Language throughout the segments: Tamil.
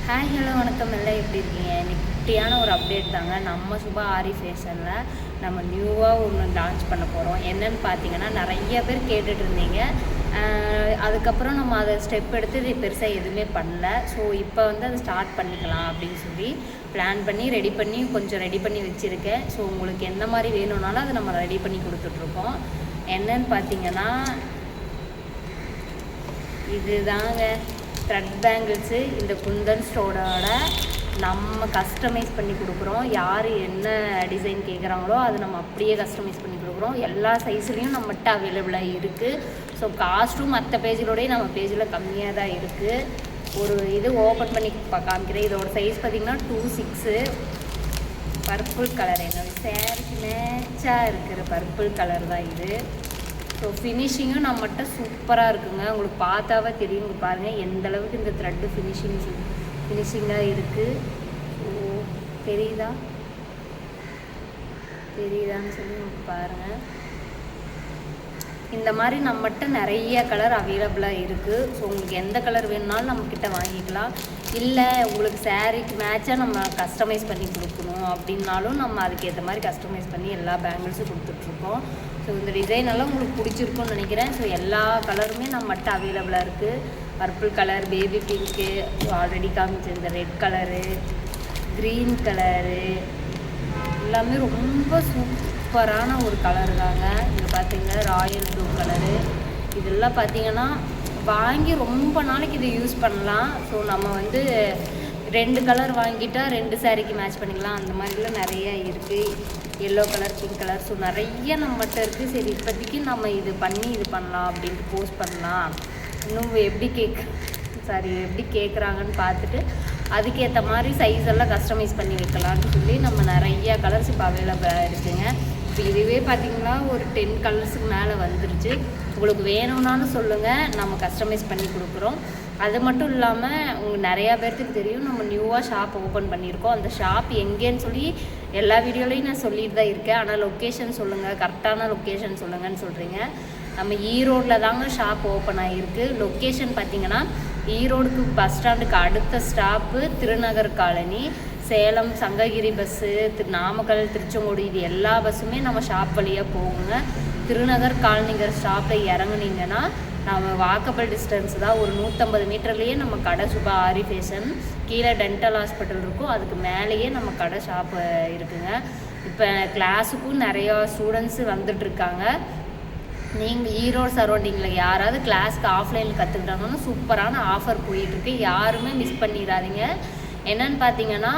ஹாய் ஹலோ வணக்கம் எல்லாம் எப்படி இருக்கீங்க? இன்னைக்கு குட்டியான ஒரு அப்டேட் தாங்க. நம்ம சுபா ஆரி ஃபேஷனில் நம்ம நியூவாக ஒன்று லான்ச் பண்ண போகிறோம். என்னென்னு பார்த்தீங்கன்னா, நிறைய பேர் கேட்டுட்டு இருந்தீங்க. அதுக்கப்புறம் நம்ம அதை ஸ்டெப் எடுத்து இது பெருசாக எதுவுமே பண்ணல. ஸோ இப்போ வந்து அதை ஸ்டார்ட் பண்ணிக்கலாம் அப்படின்னு சொல்லி பிளான் பண்ணி கொஞ்சம் ரெடி பண்ணி வச்சுருக்கேன். ஸோ உங்களுக்கு எந்த மாதிரி வேணும்னாலும் அதை நம்ம ரெடி பண்ணி கொடுத்துட்ருக்கோம். என்னன்னு பார்த்தீங்கன்னா, இதுதாங்க த்ரெட் பேங்கிள்ஸு. இந்த குந்தன் ஸ்டோனோட நம்ம கஸ்டமைஸ் பண்ணி கொடுக்குறோம். யார் என்ன டிசைன் கேட்குறாங்களோ அது நம்ம அப்படியே கஸ்டமைஸ் பண்ணி கொடுக்குறோம். எல்லா சைஸ்லேயும் நம்மகிட்ட அவைலபிளாக இருக்குது. ஸோ காஸ்ட்டும் மற்ற பேஜிலோடய நம்ம பேஜில் கம்மியாக தான் இருக்குது. ஒரு இது ஓப்பன் பண்ணி காமிக்கிறேன். இதோட சைஸ் பார்த்திங்கன்னா 2/6 பர்பிள் கலர். என்னோடய சேரீக்கு மேட்சாக இருக்கிற பர்பிள் கலர் தான் இது. ஸோ ஃபினிஷிங்கும் நம்மகிட்ட சூப்பராக இருக்குங்க. உங்களுக்கு பார்த்தாவே தெரியும். இங்கே பாருங்கள் எந்த அளவுக்கு இந்த த்ரெட்டு ஃபினிஷிங்காக இருக்குது. ஸோ தெரியுதான்னு சொல்லி உங்களுக்கு பாருங்கள். இந்த மாதிரி நம்மகிட்ட நிறைய கலர் அவைலபிளாக இருக்குது. ஸோ உங்களுக்கு எந்த கலர் வேணுனாலும் நம்மக்கிட்ட வாங்கிக்கலாம். இல்லை உங்களுக்கு சேரீக்கு மேட்சாக நம்ம கஸ்டமைஸ் பண்ணி கொடுக்கணும் அப்படின்னாலும் நம்ம அதுக்கேற்ற மாதிரி கஸ்டமைஸ் பண்ணி எல்லா பேங்கிள்ஸும் கொடுத்துட்ருக்கோம். ஸோ இந்த டிசைன் எல்லாம் உங்களுக்கு பிடிச்சிருக்குன்னு நினைக்கிறேன். ஸோ எல்லா கலருமே நம்மகிட்ட அவைலபிளாக இருக்குது. Purple colour, baby pink, already காமிச்ச இந்த ரெட் கலரு, க்ரீன் கலரு எல்லாமே ரொம்ப சூப்பரான ஒரு கலர் தாங்க. இது பார்த்திங்கன்னா ராயல் ப்ளூ கலரு. இதெல்லாம் பார்த்திங்கன்னா வாங்கி ரொம்ப நாளைக்கு இதை யூஸ் பண்ணலாம். ஸோ நம்ம வந்து 2 கலர் வாங்கிட்டால் 2 சாரீக்கு மேட்ச் பண்ணிக்கலாம். அந்த மாதிரிலாம் நிறைய இருக்குது. Yellow colour, pink colour, so நிறைய நம்மகிட்ட இருக்குது. சரி இப்போதைக்கு நம்ம இது பண்ணலாம் அப்படின்ட்டு போஸ்ட் பண்ணலாம். இன்னும் எப்படி கேட்குறாங்கன்னு பார்த்துட்டு அதுக்கேற்ற மாதிரி சைஸ் எல்லாம் கஸ்டமைஸ் பண்ணி வைக்கலான்னு சொல்லி நம்ம நிறைய கலர்ஸ் இப்போ அவைலபிளாக இருக்குதுங்க. இப்போ இதுவே பார்த்திங்கன்னா ஒரு 10 கலர்ஸுக்கு மேலே வந்துருச்சு. உங்களுக்கு வேணும்னாலும் சொல்லுங்கள், நம்ம கஸ்டமைஸ் பண்ணி கொடுக்குறோம். அது மட்டும் இல்லாமல் உங்களுக்கு நிறையா பேர்த்துக்கு தெரியும், நம்ம நியூவாக ஷாப் ஓப்பன் பண்ணியிருக்கோம். அந்த ஷாப் எங்கேன்னு சொல்லி எல்லா வீடியோலையும் நான் சொல்லிட்டு தான் இருக்கேன். ஆனால் லொக்கேஷன் சொல்லுங்கள், கரெக்டான லொக்கேஷன் சொல்லுங்கன்னு சொல்கிறீங்க. நம்ம ஈரோடில் தாங்க ஷாப் ஓப்பன் ஆகிருக்கு. லொக்கேஷன் பார்த்திங்கன்னா ஈரோடுக்கு பஸ் ஸ்டாண்டுக்கு அடுத்த stop Thirunagar colony. Salem Sankagiri bus, Namakkal, Tiruchengode இது எல்லா பஸ்ஸுமே நம்ம ஷாப் வழியாக போகுங்க. திருநகர் காலனிங்கிற ஸ்டாப்பில் இறங்குனீங்கன்னா நம்ம வாக்கபிள் டிஸ்டன்ஸ் தான். ஒரு 150 மீட்டர்லேயே நம்ம கடை சுபா ஆரி ஃபேஷன். கீழே டென்டல் ஹாஸ்பிட்டல் இருக்கும், அதுக்கு மேலேயே நம்ம கடை ஷாப்பு இருக்குங்க. இப்போ கிளாஸுக்கும் நிறையா ஸ்டூடெண்ட்ஸு வந்துட்டுருக்காங்க. நீங்கள் ஈரோடு சரௌண்டிங்கில் யாராவது கிளாஸ்க்கு ஆஃப்லைனில் கற்றுக்கிட்டாங்கன்னா சூப்பரான ஆஃபர் போயிட்டுருக்கு. யாருமே மிஸ் பண்ணிடாதீங்க. என்னென்னு பார்த்தீங்கன்னா,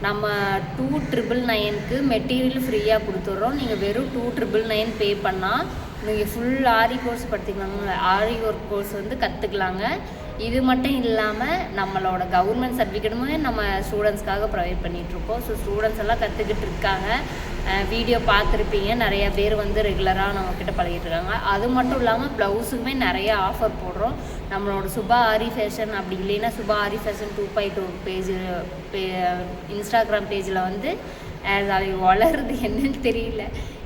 நம்ம 2,999க்கு மெட்டீரியல் ஃப்ரீயாக கொடுத்துட்றோம். நீங்கள் வெறும் 2,999 பே பண்ணால் நீங்கள் ஃபுல் ஆரி கோர்ஸ் படித்துக்கலாங்க. ஆரி ஒர்க் கோர்ஸ் வந்து கற்றுக்கலாங்க. இது மட்டும் இல்லாமல் நம்மளோட கவர்மெண்ட் சர்டிஃபிகேட்டுமே நம்ம ஸ்டூடெண்ட்ஸ்க்காக ப்ரொவைட் பண்ணிகிட்ருக்கோம். ஸோ ஸ்டூடெண்ட்ஸ் எல்லாம் கற்றுக்கிட்டு இருக்காங்க. வீடியோ பார்த்துருப்பீங்க, நிறையா பேர் வந்து ரெகுலராக நம்மக்கிட்ட பழகிட்டு இருக்காங்க. அது மட்டும் இல்லாமல் ப்ளவுஸுக்குமே நிறைய ஆஃபர் போடுறோம். நம்மளோட சுபா ஆரி ஃபேஷன் அப்படி இல்லைன்னா சுபா ஆரி ஃபேஷன் 2.2 பேஜ் இன்ஸ்டாகிராம் பேஜில் வந்து அது வளருது என்னன்னு தெரியல.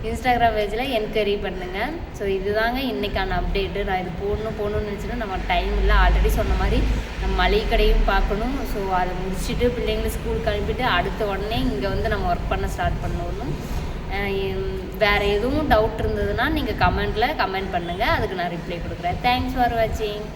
இன்ஸ்டாகிராம் பேஜில் என்கொயரி பண்ணுங்கள். ஸோ இதுதாங்க இன்றைக்கான அப்டேட்டு. நான் இது போடணும்னு நினச்சின்னா நம்ம டைம் இல்லை. ஆல்ரெடி சொன்ன மாதிரி நம்ம மளிகை கடையும் பார்க்கணும். ஸோ அதை முடிச்சுட்டு பிள்ளைங்களை ஸ்கூலுக்கு அனுப்பிட்டு அடுத்த உடனே இங்கே வந்து நம்ம ஒர்க் பண்ண ஸ்டார்ட் பண்ணணும். வேறு எதுவும் டவுட் இருந்ததுன்னா நீங்கள் கமெண்ட் பண்ணுங்கள், அதுக்கு நான் ரிப்ளை கொடுக்குறேன். தேங்க்ஸ் ஃபார் வாட்சிங்.